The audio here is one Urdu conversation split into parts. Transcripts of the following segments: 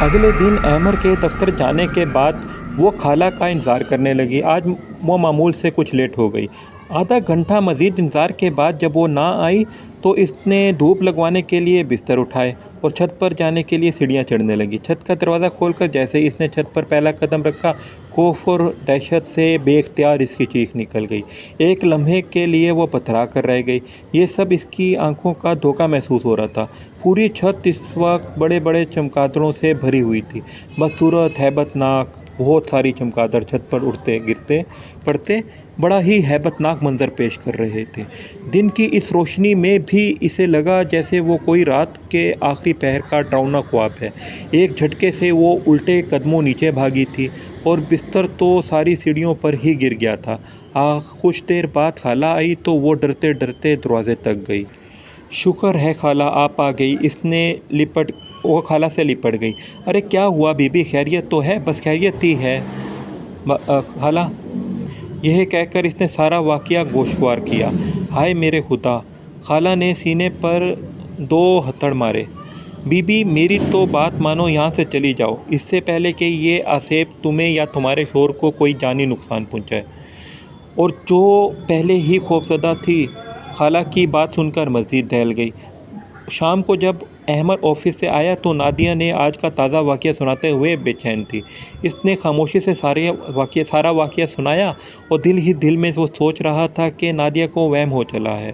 اگلے دن احمد کے دفتر جانے کے بعد وہ خالہ کا انتظار کرنے لگی۔ آج وہ معمول سے کچھ لیٹ ہو گئی۔ آدھا گھنٹہ مزید انتظار کے بعد جب وہ نہ آئی تو اس نے دھوپ لگوانے کے لیے بستر اٹھائے اور چھت پر جانے کے لیے سیڑھیاں چڑھنے لگی۔ چھت کا دروازہ کھول کر جیسے ہی اس نے چھت پر پہلا قدم رکھا، خوف اور دہشت سے بے اختیار اس کی چیخ نکل گئی۔ ایک لمحے کے لیے وہ پتھرا کر رہ گئی۔ یہ سب اس کی آنکھوں کا دھوکہ محسوس ہو رہا تھا۔ پوری چھت اس وقت بڑے بڑے چمگادڑوں سے بھری ہوئی تھی، بدصورت، ہیبت ناک۔ بہت ساری چمگادڑ چھت پر اڑتے گرتے پڑتے بڑا ہی ہیبت ناک منظر پیش کر رہے تھے۔ دن کی اس روشنی میں بھی اسے لگا جیسے وہ کوئی رات کے آخری پہر کا ڈراؤنا خواب ہے۔ ایک جھٹکے سے وہ الٹے قدموں نیچے بھاگی تھی اور بستر تو ساری سیڑھیوں پر ہی گر گیا تھا۔ کچھ دیر بعد خالہ آئی تو وہ ڈرتے ڈرتے دروازے تک گئی۔ شکر ہے خالہ آپ آ گئی، وہ خالہ سے لپٹ گئی۔ ارے کیا ہوا بی بی، خیریت تو ہے؟ بس خیریت ہی ہے خالہ، یہ کہہ کر اس نے سارا واقعہ گوشوار کیا۔ ہائے میرے خدا! خالہ نے سینے پر 2 ہتھڑ مارے۔ بی بی میری تو بات مانو، یہاں سے چلی جاؤ، اس سے پہلے کہ یہ آسیب تمہیں یا تمہارے شوہر کو کوئی جانی نقصان پہنچائے۔ اور جو پہلے ہی خوفزدہ تھی، خالہ کی بات سن کر مزید دہل گئی۔ شام کو جب احمد آفس سے آیا تو نادیہ نے آج کا تازہ واقعہ سناتے ہوئے بے چین تھی۔ اس نے خاموشی سے سارا واقعہ سنایا اور دل ہی دل میں وہ سوچ رہا تھا کہ نادیہ کو وہم ہو چلا ہے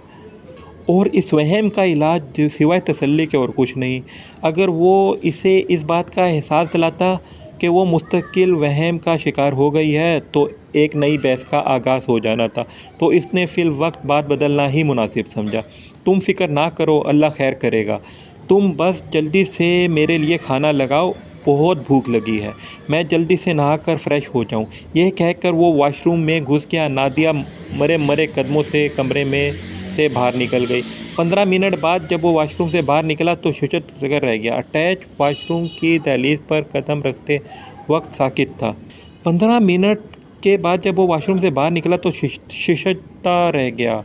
اور اس وہم کا علاج سوائے تسلی کے اور کچھ نہیں۔ اگر وہ اسے اس بات کا احساس دلاتا کہ وہ مستقل وہم کا شکار ہو گئی ہے تو ایک نئی بحث کا آغاز ہو جانا تھا، تو اس نے فی الوقت بات بدلنا ہی مناسب سمجھا۔ تم فکر نہ کرو، اللہ خیر کرے گا، تم بس جلدی سے میرے لیے کھانا لگاؤ، بہت بھوک لگی ہے، میں جلدی سے نہا کر فریش ہو جاؤں۔ یہ کہہ کر وہ واش روم میں گھس گیا۔ نادیہ مرے قدموں سے کمرے میں سے باہر نکل گئی۔ 15 منٹ بعد جب وہ واش روم سے باہر نکلا تو ششت کر رہ گیا۔ اٹیچ واش روم کی دہلیز پر قدم رکھتے وقت ساکت تھا۔ 15 منٹ کے بعد جب وہ واش روم سے باہر نکلا تو ششتا رہ گیا۔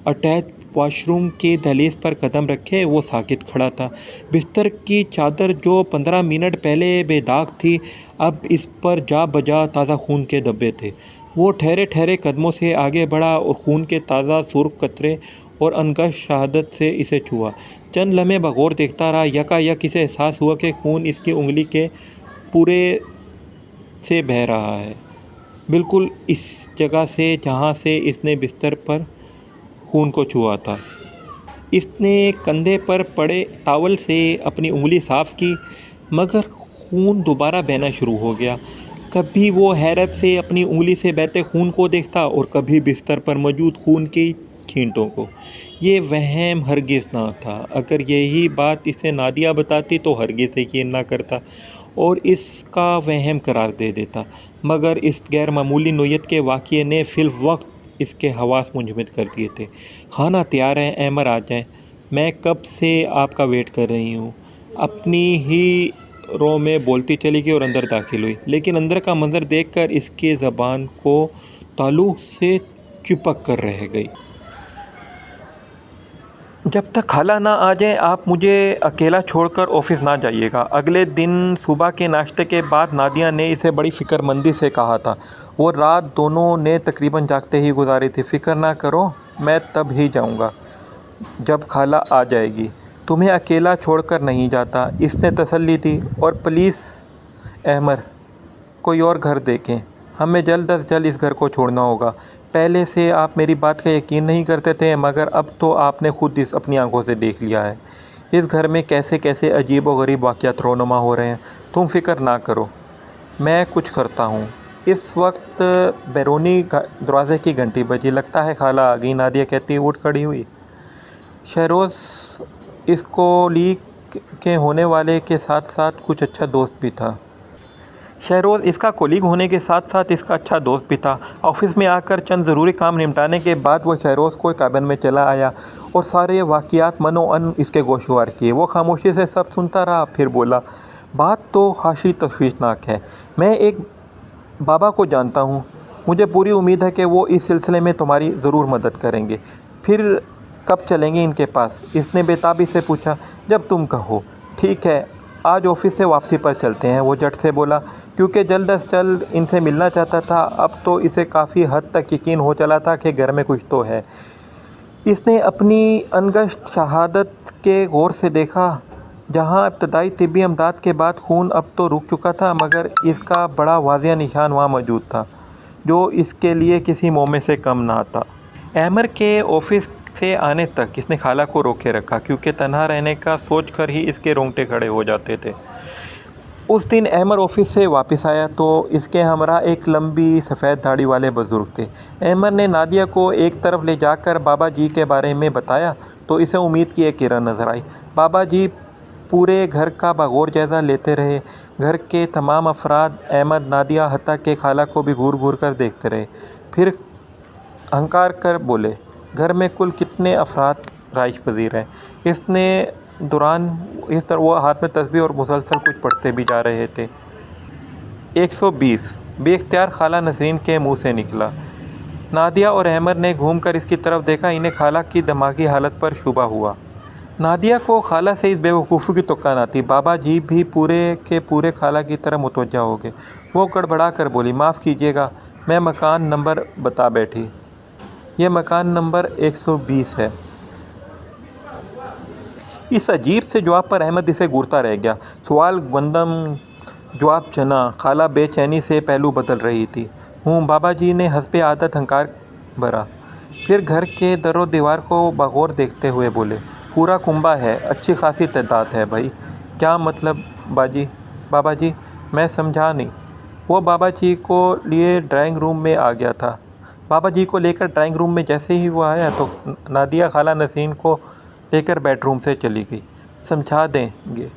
اٹیچ واش روم کی دہلیز پر قدم رکھے وہ ساکت کھڑا تھا۔ بستر کی چادر جو 15 منٹ پہلے بے داغ تھی، اب اس پر جا بجا تازہ خون کے دھبے تھے۔ وہ ٹھہرے قدموں سے آگے بڑھا اور خون کے تازہ سرخ قطرے اور انگشت شہادت سے اسے چھوا۔ چند لمحے بغور دیکھتا رہا۔ یکایک اسے احساس ہوا کہ خون اس کی انگلی کے پورے سے بہہ رہا ہے، بالکل اس جگہ سے جہاں سے اس نے بستر پر خون کو چھوا تھا۔ اس نے کندھے پر پڑے ٹاول سے اپنی انگلی صاف کی، مگر خون دوبارہ بہنا شروع ہو گیا۔ کبھی وہ حیرت سے اپنی انگلی سے بہتے خون کو دیکھتا اور کبھی بستر پر موجود خون کی چھینٹوں کو۔ یہ وہم ہرگز نہ تھا۔ اگر یہی بات اسے نادیہ بتاتی تو ہرگز یقین نہ کرتا اور اس کا وہم قرار دے دیتا، مگر اس غیر معمولی نوعیت کے واقعے نے فی الوقت اس کے حواس منجمد کر دیے تھے۔ کھانا تیار ہے، احمد آ جائیں، میں کب سے آپ کا ویٹ کر رہی ہوں، اپنی ہی رو میں بولتی چلی گئی اور اندر داخل ہوئی، لیکن اندر کا منظر دیکھ کر اس کی زبان کو تالو سے چپک کر رہ گئی۔ جب تک خالہ نہ آ جائیں آپ مجھے اکیلا چھوڑ کر آفس نہ جائیے گا۔ اگلے دن صبح کے ناشتے کے بعد نادیہ نے اسے بڑی فکر مندی سے کہا تھا۔ وہ رات دونوں نے تقریباً جاگتے ہی گزاری تھی۔ فکر نہ کرو، میں تب ہی جاؤں گا جب خالہ آ جائے گی، تمہیں اکیلا چھوڑ کر نہیں جاتا، اس نے تسلی دی۔ اور پلیز احمد، کوئی اور گھر دیکھیں، ہمیں جلد از جلد اس گھر کو چھوڑنا ہوگا۔ پہلے سے آپ میری بات کا یقین نہیں کرتے تھے، مگر اب تو آپ نے خود اپنی آنکھوں سے دیکھ لیا ہے، اس گھر میں کیسے کیسے عجیب و غریب واقعات رونما ہو رہے ہیں۔ تم فکر نہ کرو، میں کچھ کرتا ہوں۔ اس وقت بیرونی دروازے کی گھنٹی بجی۔ لگتا ہے خالہ آ گئی، نادیہ کہتی اٹھ کھڑی ہوئی۔ شہروز اس کولیگ کے ہونے والے کے ساتھ ساتھ کچھ اچھا دوست بھی تھا۔ شہروز اس کا کولیگ ہونے کے ساتھ ساتھ اس کا اچھا دوست بھی تھا۔ آفس میں آ کر چند ضروری کام نمٹانے کے بعد وہ شہروز کو کابن میں چلا آیا اور سارے واقعات من و عن اس کے گوشوار کیے۔ وہ خاموشی سے سب سنتا رہا، پھر بولا، بات تو خاصی تشویشناک ہے، میں ایک بابا کو جانتا ہوں، مجھے پوری امید ہے کہ وہ اس سلسلے میں تمہاری ضرور مدد کریں گے۔ پھر کب چلیں گے ان کے پاس؟ اس نے بے تابی سے پوچھا۔ جب تم کہو۔ ٹھیک ہے، آج آفس سے واپسی پر چلتے ہیں، وہ جٹ سے بولا، کیونکہ جلد از جلد ان سے ملنا چاہتا تھا۔ اب تو اسے کافی حد تک یقین ہو چلا تھا کہ گھر میں کچھ تو ہے۔ اس نے اپنی انگشت شہادت کے غور سے دیکھا۔ جہاں ابتدائی طبی امداد کے بعد خون اب تو رک چکا تھا، مگر اس کا بڑا واضح نشان وہاں موجود تھا، جو اس کے لیے کسی مومے سے کم نہ تھا۔ احمد کے آفس سے آنے تک اس نے خالہ کو روکے رکھا، کیونکہ تنہا رہنے کا سوچ کر ہی اس کے رونگٹے کھڑے ہو جاتے تھے۔ اس دن احمد آفس سے واپس آیا تو اس کے ہمراہ ایک لمبی سفید داڑھی والے بزرگ تھے۔ احمد نے نادیہ کو ایک طرف لے جا کر بابا جی کے بارے میں بتایا تو اسے امید کی ایک کرن نظر آئی۔ بابا جی پورے گھر کا بغور جائزہ لیتے رہے۔ گھر کے تمام افراد، احمد، نادیہ، حتیٰ کہ خالہ کو بھی گھور گھور کر دیکھتے رہے۔ پھر ہنکار کر بولے، گھر میں کل کتنے افراد رہائش پذیر ہیں؟ اس طرح وہ ہاتھ میں تسبیح اور مسلسل کچھ پڑھتے بھی جا رہے تھے۔ 120 بے اختیار خالہ نسرین کے منہ سے نکلا۔ نادیہ اور احمد نے گھوم کر اس کی طرف دیکھا۔ انہیں خالہ کی دماغی حالت پر شبہ ہوا۔ نادیہ کو خالہ سے اس بے وقوفی کی توقع نہ تھی۔ بابا جی بھی پورے کے پورے خالہ کی طرف متوجہ ہو گئے۔ وہ گڑبڑا کر بولی، معاف کیجیے گا، میں مکان نمبر بتا بیٹھی۔ یہ مکان نمبر 120 ہے۔ اس عجیب سے جواب پر احمد اسے گورتا رہ گیا۔ سوال گندم، جواب چنا۔ خالہ بے چینی سے پہلو بدل رہی تھی۔ بابا جی نے حسب عادت ہنکار بھرا۔ پھر گھر کے در و دیوار کو بغور دیکھتے ہوئے بولے، پورا کنبہ ہے، اچھی خاصی تعداد ہے بھائی۔ کیا مطلب بابا جی؟ میں سمجھا نہیں۔ وہ بابا جی کو لیے ڈرائنگ روم میں آ گیا تھا۔ بابا جی کو لے کر ڈرائنگ روم میں جیسے ہی وہ آیا تو نادیہ خالہ نسرین کو لے کر بیڈ روم سے چلی گئی۔ سمجھا دیں گے،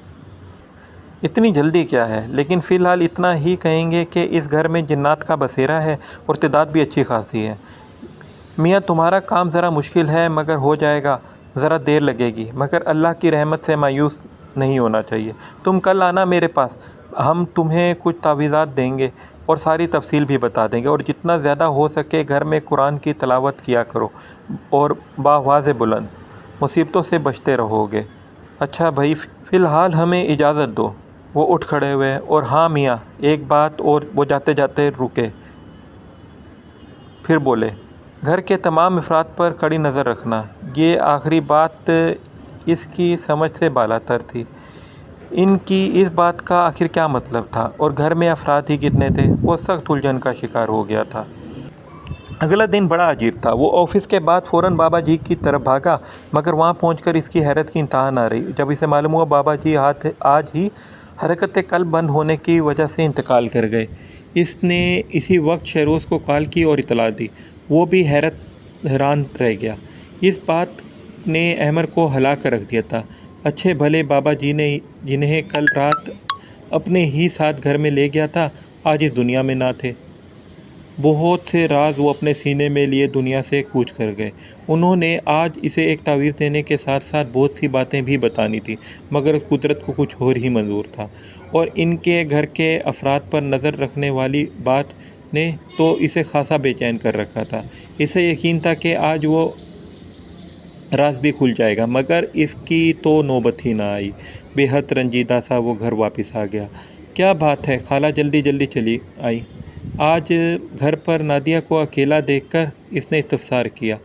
اتنی جلدی کیا ہے، لیکن فی الحال اتنا ہی کہیں گے کہ اس گھر میں جنات کا بسیرا ہے اور تعداد بھی اچھی خاصی ہے۔ میاں تمہارا کام ذرا مشکل ہے، مگر ہو جائے گا، ذرا دیر لگے گی، مگر اللہ کی رحمت سے مایوس نہیں ہونا چاہیے۔ تم کل آنا میرے پاس، ہم تمہیں کچھ تعویذات دیں گے اور ساری تفصیل بھی بتا دیں گے، اور جتنا زیادہ ہو سکے گھر میں قرآن کی تلاوت کیا کرو اور بآواز بلند، مصیبتوں سے بچتے رہو گے۔ اچھا بھائی، فی الحال ہمیں اجازت دو۔ وہ اٹھ کھڑے ہوئے، اور ہاں میاں ایک بات اور۔ وہ جاتے جاتے رکے، پھر بولے، گھر کے تمام افراد پر کڑی نظر رکھنا۔ یہ آخری بات اس کی سمجھ سے بالاتر تھی۔ ان کی اس بات کا آخر کیا مطلب تھا، اور گھر میں افراد ہی کتنے تھے؟ وہ سخت الجھن کا شکار ہو گیا تھا۔ اگلا دن بڑا عجیب تھا۔ وہ آفس کے بعد فوراً بابا جی کی طرف بھاگا، مگر وہاں پہنچ کر اس کی حیرت کی انتہا نہ رہی جب اسے معلوم ہوا بابا جی آج ہی حرکت قلب بند ہونے کی وجہ سے انتقال کر گئے۔ اس نے اسی وقت شہروز کو کال کی اور اطلاع دی۔ وہ بھی حیران رہ گیا۔ اس بات نے احمد کو ہلا کر رکھ دیا تھا۔ اچھے بھلے بابا جی نے جنہیں کل رات اپنے ہی ساتھ گھر میں لے گیا تھا، آج اس دنیا میں نہ تھے۔ بہت سے راز وہ اپنے سینے میں لیے دنیا سے کوچ کر گئے۔ انہوں نے آج اسے ایک تعویذ دینے کے ساتھ ساتھ بہت سی باتیں بھی بتانی تھیں، مگر قدرت کو کچھ اور ہی منظور تھا، اور ان کے گھر کے افراد پر نظر رکھنے والی بات نے تو اسے خاصا بے چین کر رکھا تھا۔ اسے یقین تھا کہ آج وہ راز بھی کھل جائے گا، مگر اس کی تو نوبت ہی نہ آئی۔ بے حد رنجیدہ سا وہ گھر واپس آ گیا۔ کیا بات ہے، خالہ جلدی چلی آئی آج گھر پر؟ نادیہ کو اکیلا دیکھ کر اس نے استفسار کیا۔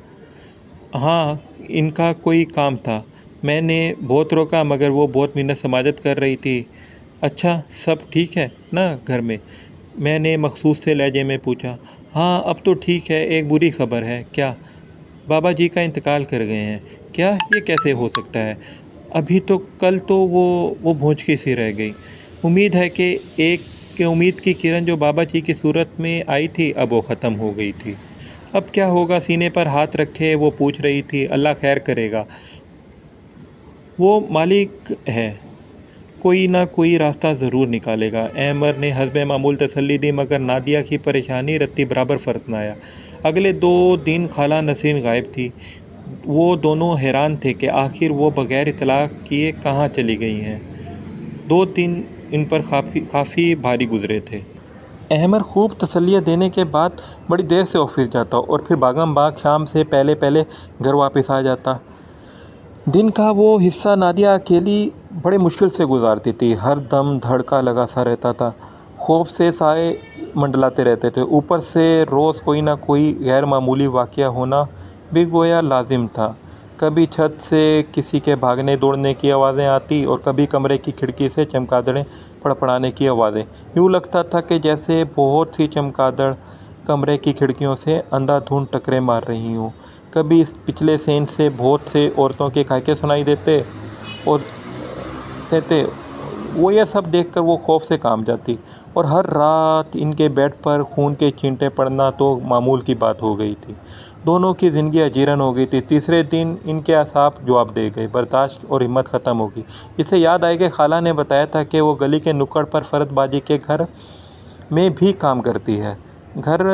ہاں، ان کا کوئی کام تھا، میں نے بہت روکا، مگر وہ بہت منت سماجت کر رہی تھی۔ اچھا، سب ٹھیک ہے نا گھر میں؟ میں نے مخصوص سے لہجے میں پوچھا۔ ہاں اب تو ٹھیک ہے، ایک بری خبر ہے۔ کیا؟ بابا جی کا انتقال کر گئے ہیں۔ کیا؟ یہ کیسے ہو سکتا ہے؟ ابھی تو کل تو وہ بھونچکی سی رہ گئی۔ امید ہے کہ امید کی کرن جو بابا جی کی صورت میں آئی تھی اب وہ ختم ہو گئی تھی۔ اب کیا ہوگا؟ سینے پر ہاتھ رکھے وہ پوچھ رہی تھی۔ اللہ خیر کرے گا، وہ مالک ہے، کوئی نہ کوئی راستہ ضرور نکالے گا۔ احمد نے حسب معمول تسلی دی، مگر نادیہ کی پریشانی رتی برابر فرق نہ آیا۔ اگلے 2 دن خالہ نسرین غائب تھی۔ وہ دونوں حیران تھے کہ آخر وہ بغیر اطلاع کیے کہاں چلی گئی ہیں۔ 2 دن ان پر کافی بھاری گزرے تھے۔ احمد خوب تسلیاں دینے کے بعد بڑی دیر سے آفس جاتا اور پھر بھاگم بھاگ شام سے پہلے گھر واپس آ جاتا۔ دن کا وہ حصہ نادیہ اکیلی بڑے مشکل سے گزارتی تھی۔ ہر دم دھڑکا لگا سا رہتا تھا، خوف سے سائے منڈلاتے رہتے تھے۔ اوپر سے روز کوئی نہ کوئی غیر معمولی واقعہ ہونا بھی گویا لازم تھا۔ کبھی چھت سے کسی کے بھاگنے دوڑنے کی آوازیں آتی اور کبھی کمرے کی کھڑکی سے چمگادڑیں پڑپڑانے کی آوازیں۔ یوں لگتا تھا کہ جیسے بہت سی چمگادڑ کمرے کی کھڑکیوں سے اندھا دھند ٹکریں مار رہی ہوں۔ کبھی اس پچھلے سین سے بہت سے عورتوں کے قہقہے سنائی دیتے اور تھے۔ وہ یہ سب دیکھ کر وہ خوف سے کانپ جاتی، اور ہر رات ان کے بیڈ پر خون کے چھینٹے پڑنا تو معمول کی بات ہو گئی تھی۔ دونوں کی زندگی اجیرن ہو گئی تھی۔ تیسرے دن ان کے اعصاب جواب دے گئے، برداشت اور ہمت ختم ہو گئی۔ اسے یاد آیا کہ خالہ نے بتایا تھا کہ وہ گلی کے نکڑ پر فرید باجی کے گھر میں بھی کام کرتی ہے۔ گھر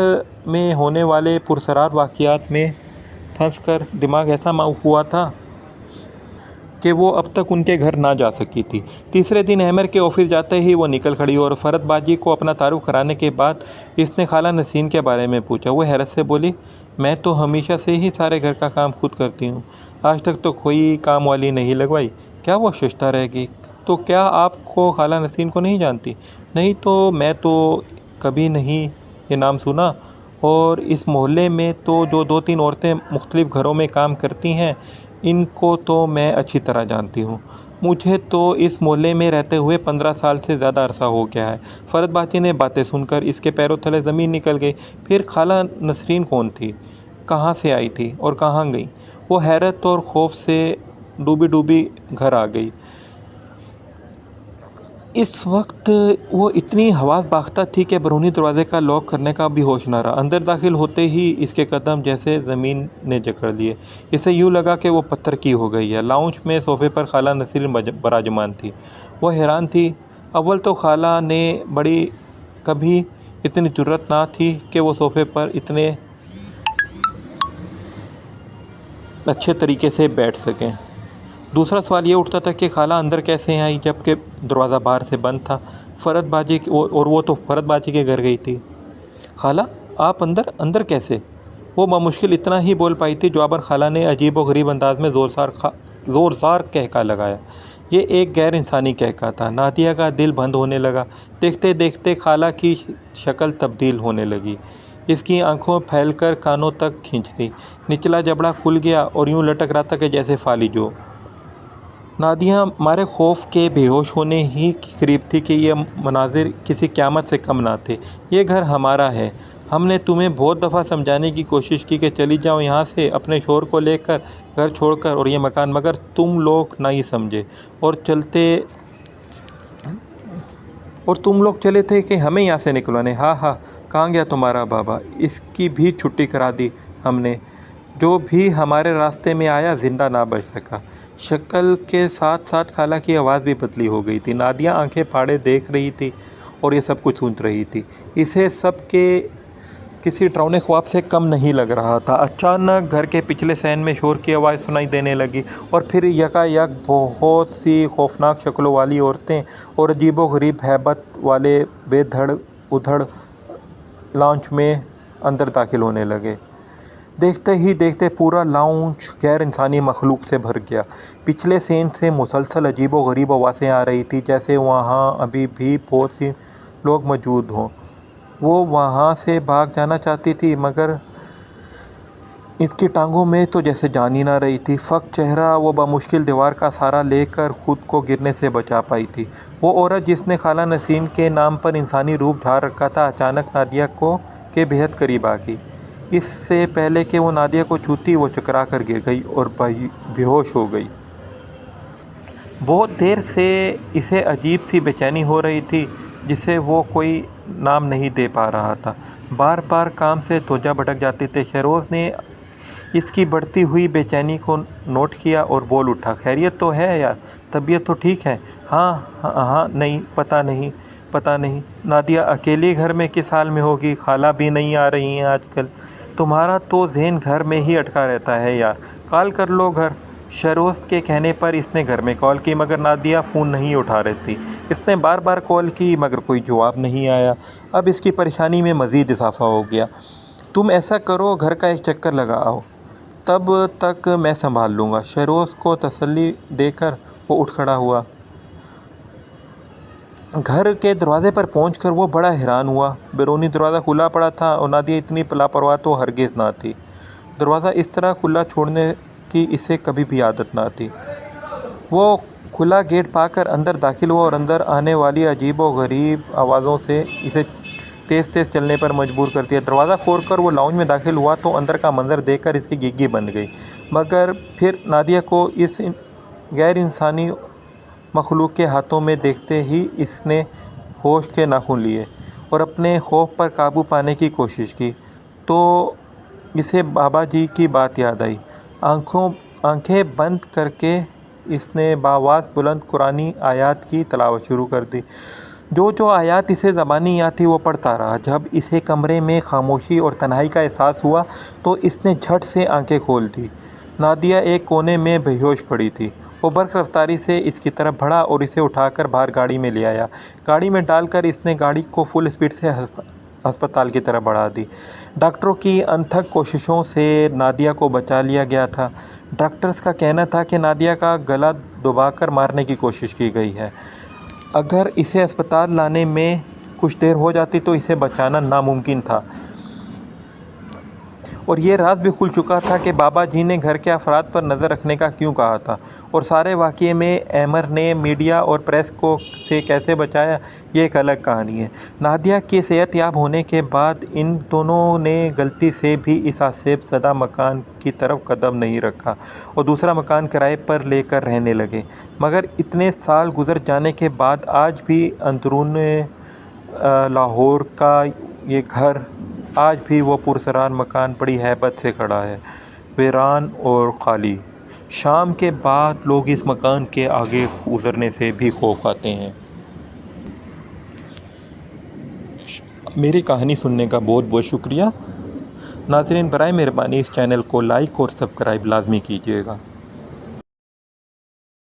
میں ہونے والے پراسرار واقعات میں پھنس کر دماغ ایسا ہوا تھا کہ وہ اب تک ان کے گھر نہ جا سکی تھی۔ تیسرے دن احمد کے آفس جاتے ہی وہ نکل کھڑی، اور فرید باجی کو اپنا تعارف کرانے کے بعد اس نے خالہ نسرین کے بارے میں پوچھا۔ وہ حیرت سے بولی، میں تو ہمیشہ سے ہی سارے گھر کا کام خود کرتی ہوں، آج تک تو کوئی کام والی نہیں لگوائی۔ کیا وہ شائستہ رہے گی؟ تو کیا آپ کو خالہ نسرین کو نہیں جانتی؟ نہیں تو میں تو کبھی نہیں یہ نام سنا، اور اس محلے میں تو جو 2-3 عورتیں مختلف گھروں میں کام کرتی ہیں ان کو تو میں اچھی طرح جانتی ہوں۔ مجھے تو اس محلے میں رہتے ہوئے 15 سال سے زیادہ عرصہ ہو گیا ہے۔ فرید باجی نے باتیں سن کر اس کے پیروں تلے زمین نکل گئی۔ پھر خالہ نسرین کون تھی؟ کہاں سے آئی تھی اور کہاں گئی؟ وہ حیرت اور خوف سے ڈوبی گھر آ گئی۔ اس وقت وہ اتنی حواس باختہ تھی کہ بیرونی دروازے کا لاک کرنے کا بھی ہوش نہ رہا۔ اندر داخل ہوتے ہی اس کے قدم جیسے زمین نے جکڑ لیے۔ اسے یوں لگا کہ وہ پتھر کی ہو گئی ہے۔ لاؤنج میں صوفے پر خالہ نسرین براجمان تھی۔ وہ حیران تھی۔ اول تو خالہ نے کبھی اتنی جرأت نہ تھی کہ وہ صوفے پر اتنے اچھے طریقے سے بیٹھ سکیں۔ دوسرا سوال یہ اٹھتا تھا کہ خالہ اندر کیسے آئی جبکہ دروازہ باہر سے بند تھا؟ فرید باجی اور وہ تو فرید باجی کے گھر گئی تھی۔ خالہ آپ اندر کیسے؟ وہ بمشکل اتنا ہی بول پائی تھی۔ جواباً خالہ نے عجیب و غریب انداز میں زورزار قہقہا لگایا۔ یہ ایک غیر انسانی قہقہا تھا۔ نادیہ کا دل بند ہونے لگا۔ دیکھتے دیکھتے خالہ کی شکل تبدیل ہونے لگی۔ اس کی آنکھیں پھیل کر کانوں تک کھنچ گئیں۔ نچلا جبڑا کھل گیا اور یوں لٹک رہا تھا کہ جیسے فالج ہو۔ نادیہ مارے خوف کے بے ہوش ہونے ہی کے قریب تھی کہ یہ مناظر کسی قیامت سے کم نہ تھے۔ یہ گھر ہمارا ہے۔ ہم نے تمہیں بہت دفعہ سمجھانے کی کوشش کی کہ چلی جاؤ یہاں سے اپنے شوہر کو لے کر، گھر چھوڑ کر اور یہ مکان، مگر تم لوگ نہیں سمجھے اور تم لوگ چلے تھے کہ ہمیں یہاں سے نکلوانے۔ ہاں کہاں گیا تمہارا بابا؟ اس کی بھی چھٹی کرا دی ہم نے۔ جو بھی ہمارے راستے میں آیا زندہ نہ بچ سکا۔ شکل کے ساتھ ساتھ خالہ کی آواز بھی بدلی ہو گئی تھی۔ نادیہ آنکھیں پھاڑے دیکھ رہی تھی اور یہ سب کچھ سن رہی تھی۔ اسے سب کے کسی ڈراؤنے خواب سے کم نہیں لگ رہا تھا۔ اچانک گھر کے پچھلے صحن میں شور کی آواز سنائی دینے لگی، اور پھر یکایک بہت سی خوفناک شکلوں والی عورتیں اور عجیب و غریب ہیبت والے بے دھڑ ادھڑ لاؤنج میں اندر داخل ہونے لگے۔ دیکھتے ہی دیکھتے پورا لاؤنج غیر انسانی مخلوق سے بھر گیا۔ پچھلے صحن سے مسلسل عجیب و غریب آوازیں آ رہی تھیں، جیسے وہاں ابھی بھی بہت سے لوگ موجود ہوں۔ وہ وہاں سے بھاگ جانا چاہتی تھی، مگر اس کی ٹانگوں میں تو جیسے جان ہی نہ رہی تھی۔ فقط چہرہ وہ بمشکل دیوار کا سہارا لے کر خود کو گرنے سے بچا پائی تھی۔ وہ عورت جس نے خالہ نسرین کے نام پر انسانی روپ دھار رکھا تھا، اچانک نادیہ کے بہت قریب آ گئی۔ اس سے پہلے کہ وہ نادیہ کو چھوتی، وہ چکرا کر گر گئی اور بے ہوش ہو گئی۔ بہت دیر سے اسے عجیب سی بے چینی ہو رہی تھی جسے وہ کوئی نام نہیں دے پا رہا تھا۔ بار بار کام سے توجہ بھٹک جاتی تھی۔ شہروز نے اس کی بڑھتی ہوئی بے چینی کو نوٹ کیا اور بول اٹھا، خیریت تو ہے یار؟ طبیعت تو ٹھیک ہے؟ ہاں نہیں، پتہ نہیں۔ نادیہ اکیلی گھر میں کس حال میں ہوگی؟ خالہ بھی نہیں آ رہی ہیں آج کل۔ تمہارا تو ذہن گھر میں ہی اٹکا رہتا ہے یار، کال کر لو گھر۔ شہروز کے کہنے پر اس نے گھر میں کال کی، مگر نادیہ فون نہیں اٹھا رہی تھی۔ اس نے بار بار کال کی مگر کوئی جواب نہیں آیا۔ اب اس کی پریشانی میں مزید اضافہ ہو گیا۔ تم ایسا کرو، گھر کا ایک چکر لگا آؤ، تب تک میں سنبھال لوں گا۔ شہروز کو تسلی دے کر وہ اٹھ کھڑا ہوا۔ گھر کے دروازے پر پہنچ کر وہ بڑا حیران ہوا۔ بیرونی دروازہ کھلا پڑا تھا اور نادیہ اتنی لاپرواہ تو ہرگز نہ تھی۔ دروازہ اس طرح کھلا چھوڑنے کی اسے کبھی بھی عادت نہ تھی۔ وہ کھلا گیٹ پا کر اندر داخل ہوا اور اندر آنے والی عجیب و غریب آوازوں سے اسے تیز تیز چلنے پر مجبور کر دیا۔ دروازہ کھول کر وہ لاؤنج میں داخل ہوا تو اندر کا منظر دیکھ کر اس کی گگی بن گئی، مگر پھر نادیہ کو اس غیر انسانی مخلوق کے ہاتھوں میں دیکھتے ہی اس نے ہوش کے ناخن لیے اور اپنے خوف پر قابو پانے کی کوشش کی تو اسے بابا جی کی بات یاد آئی۔ آنکھیں بند کر کے اس نے بآواز بلند قرآنی آیات کی تلاوت شروع کر دی۔ جو آیات اسے زبانی یاد تھی وہ پڑھتا رہا۔ جب اسے کمرے میں خاموشی اور تنہائی کا احساس ہوا تو اس نے جھٹ سے آنکھیں کھول دیں۔ نادیہ ایک کونے میں بے ہوش پڑی تھی۔ وہ برق رفتاری سے اس کی طرف بڑھا اور اسے اٹھا کر باہر گاڑی میں لے آیا۔ گاڑی میں ڈال کر اس نے گاڑی کو فل اسپیڈ سے ہسپتال کی طرف بڑھا دی۔ ڈاکٹروں کی انتھک کوششوں سے نادیہ کو بچا لیا گیا تھا۔ ڈاکٹرز کا کہنا تھا کہ نادیہ کا گلا دبا کر مارنے کی کوشش کی گئی ہے۔ اگر اسے اسپتال لانے میں کچھ دیر ہو جاتی تو اسے بچانا ناممکن تھا۔ اور یہ راز بھی کھل چکا تھا کہ بابا جی نے گھر کے افراد پر نظر رکھنے کا کیوں کہا تھا اور سارے واقعے میں عامر نے میڈیا اور پریس کو سے کیسے بچایا، یہ ایک الگ کہانی ہے۔ نادیہ کے صحت یاب ہونے کے بعد ان دونوں نے غلطی سے بھی اس آسیب زدہ مکان کی طرف قدم نہیں رکھا اور دوسرا مکان کرائے پر لے کر رہنے لگے، مگر اتنے سال گزر جانے کے بعد آج بھی اندرون لاہور کا یہ گھر، آج بھی وہ پراسرار مکان بڑی ہیبت سے کھڑا ہے، ویران اور خالی۔ شام کے بعد لوگ اس مکان کے آگے گزرنے سے بھی خوف کھاتے ہیں۔ میری کہانی سننے کا بہت بہت شکریہ۔ ناظرین، برائے مہربانی اس چینل کو لائک اور سبسکرائب لازمی کیجیے گا۔